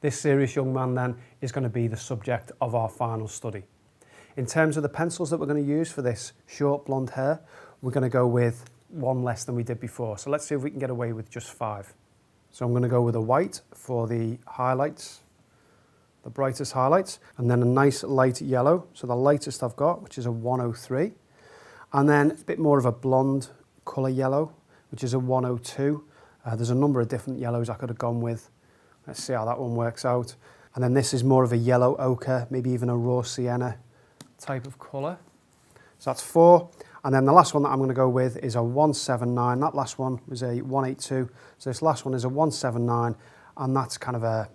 This serious young man then is going to be the subject of our final study. In terms of the pencils that we're going to use for this short blonde hair, we're going to go with one less than we did before. So let's see if we can get away with just 5. So I'm going to go with a white for the highlights, the brightest highlights, and then a nice light yellow. So the lightest I've got, which is a 103. And then a bit more of a blonde colour yellow, which is a 102. There's a number of different yellows I could have gone with. Let's see how that one works out. And then this is more of a yellow ochre, maybe even a raw sienna type of colour. So that's 4. And then the last one that I'm going to go with is a 179. That last one was a 182. So this last one is a 179. And that's kind of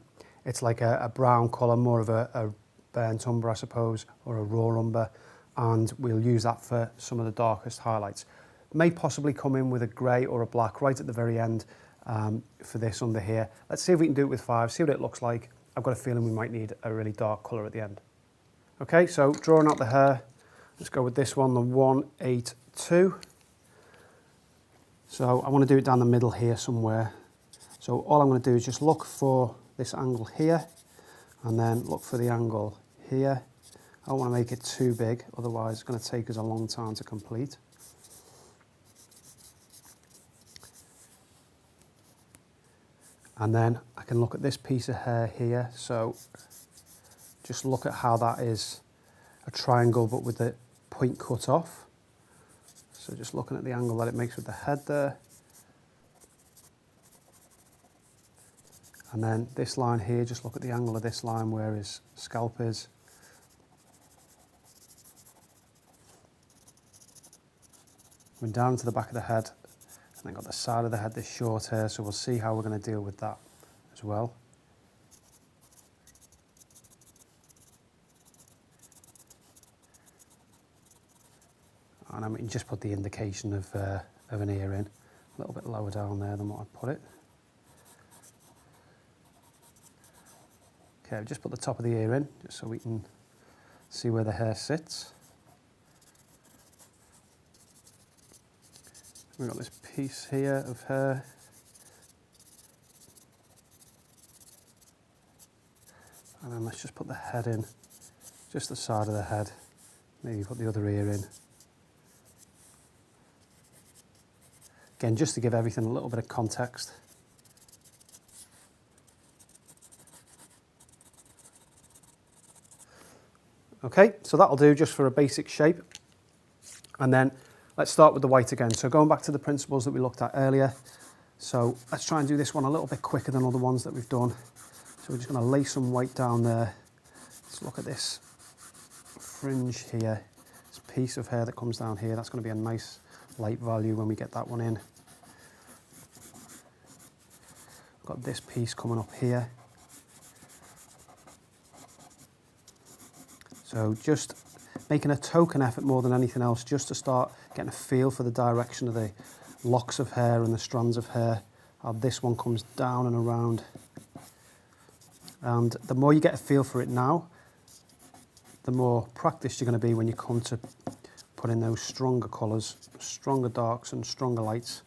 it's like a brown colour, more of a burnt umber, I suppose, or a raw umber. And we'll use that for some of the darkest highlights. May possibly come in with a grey or a black right at the very end for this under here. Let's see if we can do it with 5, see what it looks like. I've got a feeling we might need a really dark colour at the end. Okay, so drawing out the hair, let's go with this one, the 182. So I want to do it down the middle here somewhere. So all I'm going to do is just look for this angle here and then look for the angle here. I don't want to make it too big, otherwise it's going to take us a long time to complete. And then I can look at this piece of hair here, so just look at how that is a triangle but with the point cut off. So just looking at the angle that it makes with the head there. And then this line here, just look at the angle of this line where his scalp is. We're down to the back of the head. And then got the side of the head, this short hair, so we'll see how we're going to deal with that as well. And I mean, just put the indication of an ear in, a little bit lower down there than what I put it. Okay, I've just put the top of the ear in, just so we can see where the hair sits. We've got this piece here of hair. And then let's just put the head in, just the side of the head. Maybe put the other ear in. Again, just to give everything a little bit of context. Okay, so that'll do just for a basic shape. And then let's start with the white again. So going back to the principles that we looked at earlier. So let's try and do this one a little bit quicker than all the ones that we've done. So we're just going to lay some white down there. Let's look at this fringe here. This piece of hair that comes down here. That's going to be a nice light value when we get that one in. I've got this piece coming up here. So just making a token effort more than anything else, just to start getting a feel for the direction of the locks of hair and the strands of hair. How this one comes down and around. And the more you get a feel for it now, the more practiced you're going to be when you come to put in those stronger colours, stronger darks and stronger lights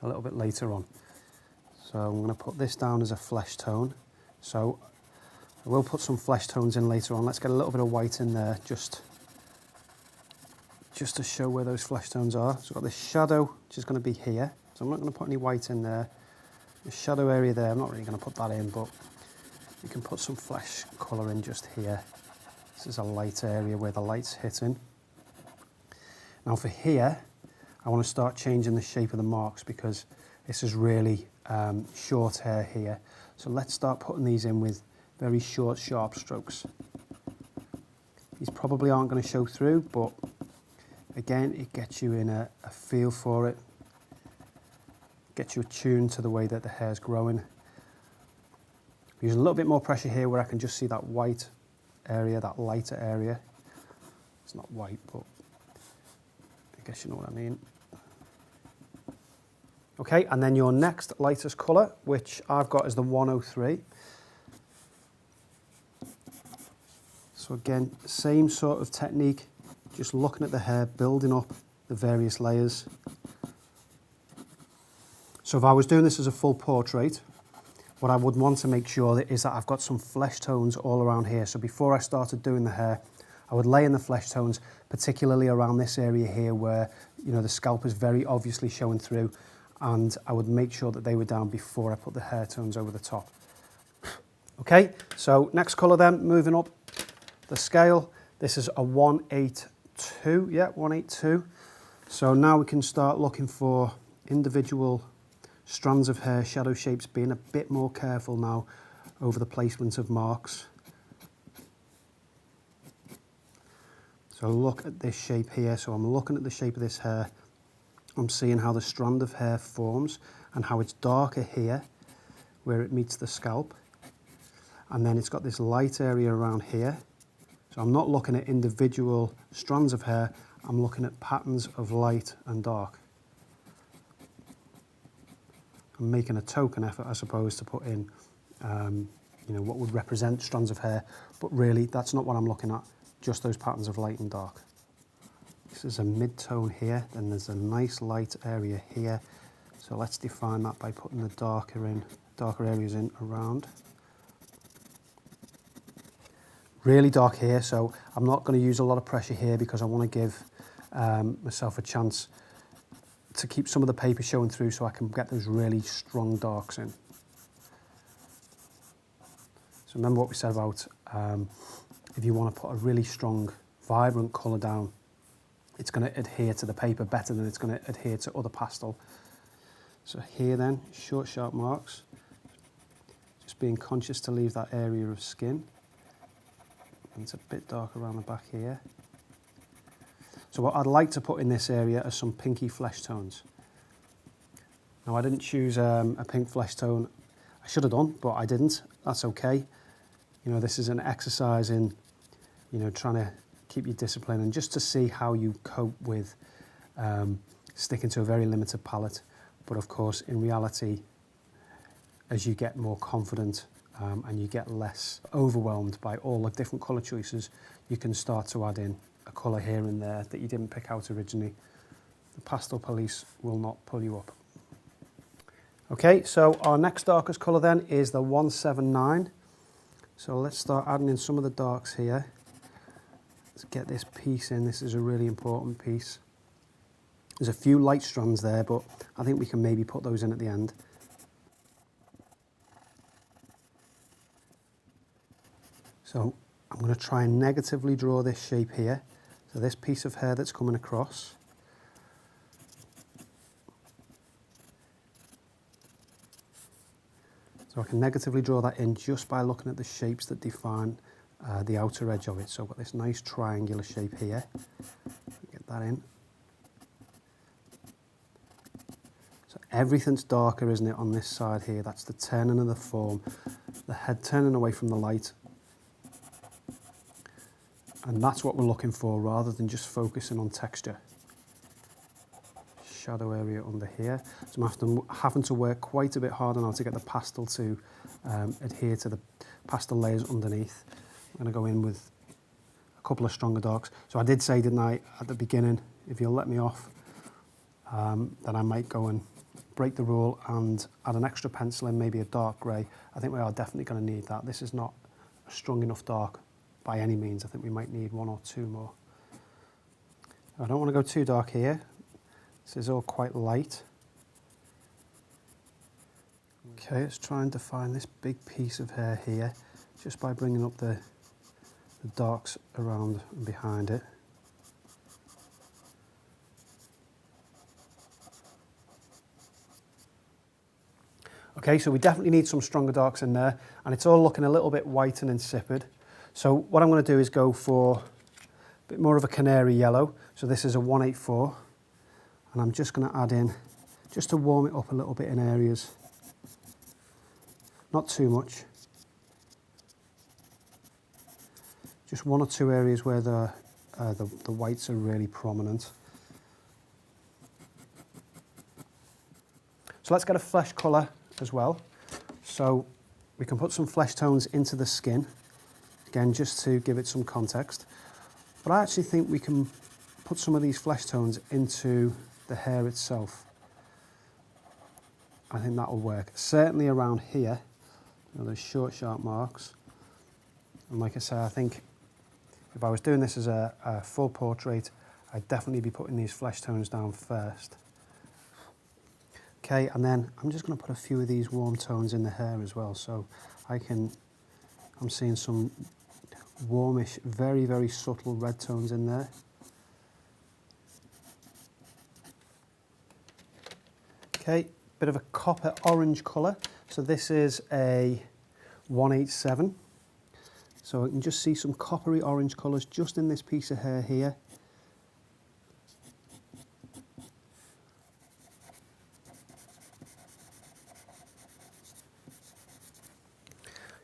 a little bit later on. So I'm going to put this down as a flesh tone. So I will put some flesh tones in later on. Let's get a little bit of white in there just to show where those flesh tones are. So I've got this shadow, which is going to be here. So I'm not going to put any white in there. The shadow area there, I'm not really going to put that in, but you can put some flesh colour in just here. This is a light area where the light's hitting. Now for here, I want to start changing the shape of the marks because this is really short hair here. So let's start putting these in with very short, sharp strokes. These probably aren't going to show through, but again, it gets you in a feel for it. Gets you attuned to the way that the hair's growing. Using a little bit more pressure here where I can just see that white area, that lighter area. It's not white, but I guess you know what I mean. Okay, and then your next lightest colour, which I've got is the 103. So again, same sort of technique, just looking at the hair, building up the various layers. So if I was doing this as a full portrait, what I would want to make sure is that I've got some flesh tones all around here. So before I started doing the hair, I would lay in the flesh tones, particularly around this area here where, you know, the scalp is very obviously showing through, and I would make sure that they were down before I put the hair tones over the top. Okay, so next colour then, moving up the scale. This is a 182, yeah, 182. So now we can start looking for individual strands of hair, shadow shapes, being a bit more careful now over the placement of marks. So look at this shape here. So I'm looking at the shape of this hair. I'm seeing how the strand of hair forms and how it's darker here where it meets the scalp. And then it's got this light area around here. So I'm not looking at individual strands of hair, I'm looking at patterns of light and dark. I'm making a token effort, I suppose, to put in you know, what would represent strands of hair, but really that's not what I'm looking at, just those patterns of light and dark. This is a mid-tone here, then there's a nice light area here. So let's define that by putting the darker areas in around. Really dark here, so I'm not going to use a lot of pressure here because I want to give myself a chance to keep some of the paper showing through so I can get those really strong darks in. So remember what we said about if you want to put a really strong, vibrant colour down, it's going to adhere to the paper better than it's going to adhere to other pastel. So here then, short, sharp marks. Just being conscious to leave that area of skin. And it's a bit dark around the back here. So what I'd like to put in this area are some pinky flesh tones. Now I didn't choose a pink flesh tone. I should have done, but I didn't. That's okay. You know, this is an exercise in, you know, trying to keep your discipline and just to see how you cope with sticking to a very limited palette. But of course, in reality, as you get more confident and you get less overwhelmed by all the different colour choices, you can start to add in a colour here and there that you didn't pick out originally. The pastel police will not pull you up. Okay, so our next darkest colour then is the 179. So let's start adding in some of the darks here. Let's get this piece in. This is a really important piece. There's a few light strands there, but I think we can maybe put those in at the end. So I'm going to try and negatively draw this shape here. So this piece of hair that's coming across. So I can negatively draw that in just by looking at the shapes that define the outer edge of it. So I've got this nice triangular shape here. Get that in. So everything's darker, isn't it, on this side here? That's the turning of the form, the head turning away from the light. And that's what we're looking for rather than just focusing on texture. Shadow area under here. So I'm having to work quite a bit harder now to get the pastel to adhere to the pastel layers underneath. I'm going to go in with a couple of stronger darks. So I did say, didn't I, at the beginning, if you'll let me off, then I might go and break the rule and add an extra pencil in, maybe a dark grey. I think we are definitely going to need that. This is not a strong enough dark by any means. I think we might need one or two more. I don't want to go too dark here. This is all quite light. Okay, let's try and define this big piece of hair here just by bringing up the darks around and behind it. Okay, so we definitely need some stronger darks in there, and it's all looking a little bit white and insipid. So what I'm going to do is go for a bit more of a canary yellow. So this is a 184, and I'm just going to add in, just to warm it up a little bit in areas. Not too much. Just one or two areas where the whites are really prominent. So let's get a flesh colour as well. So we can put some flesh tones into the skin, again just to give it some context. But I actually think we can put some of these flesh tones into the hair itself. I think that will work. Certainly around here, those short, sharp marks. And like I say, I think if I was doing this as a full portrait, I'd definitely be putting these flesh tones down first. Okay, and then I'm just going to put a few of these warm tones in the hair as well. So I'm seeing some warmish, very, very subtle red tones in there. Okay, bit of a copper orange colour. So this is a 187. So I can just see some coppery orange colours just in this piece of hair here.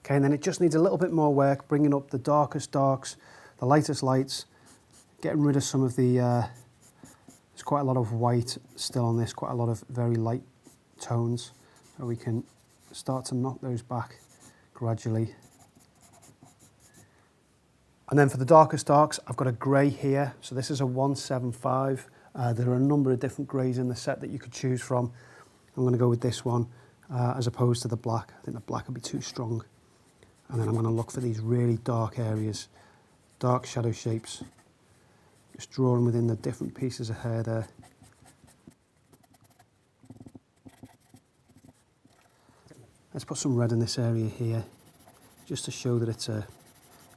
Okay, and then it just needs a little bit more work, bringing up the darkest darks, the lightest lights, getting rid of some of the, there's quite a lot of white still on this, quite a lot of very light tones, so we can start to knock those back gradually. And then for the darkest darks, I've got a grey here, so this is a 175. There are a number of different greys in the set that you could choose from. I'm going to go with this one as opposed to the black. I think the black would be too strong. And then I'm going to look for these really dark areas, dark shadow shapes, just drawing within the different pieces of hair there. Let's put some red in this area here, just to show that it's a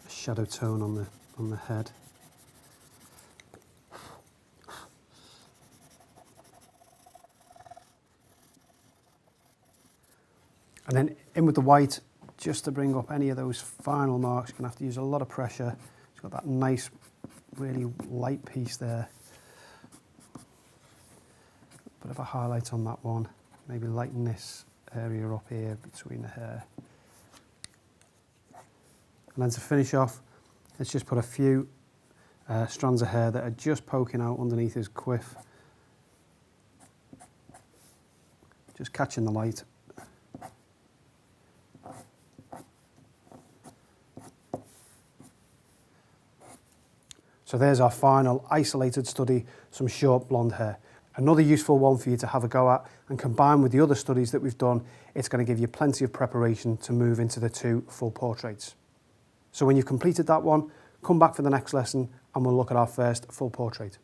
shadow tone on the head. And then in with the white, just to bring up any of those final marks. You're going to have to use a lot of pressure. It's got that nice, really light piece there. Bit of a highlight on that one. Maybe lighten this area up here between the hair. And then to finish off, let's just put a few strands of hair that are just poking out underneath his quiff. Just catching the light. So there's our final isolated study, some short blonde hair. Another useful one for you to have a go at, and combined with the other studies that we've done, it's going to give you plenty of preparation to move into the 2 full portraits. So when you've completed that one, come back for the next lesson and we'll look at our first full portrait.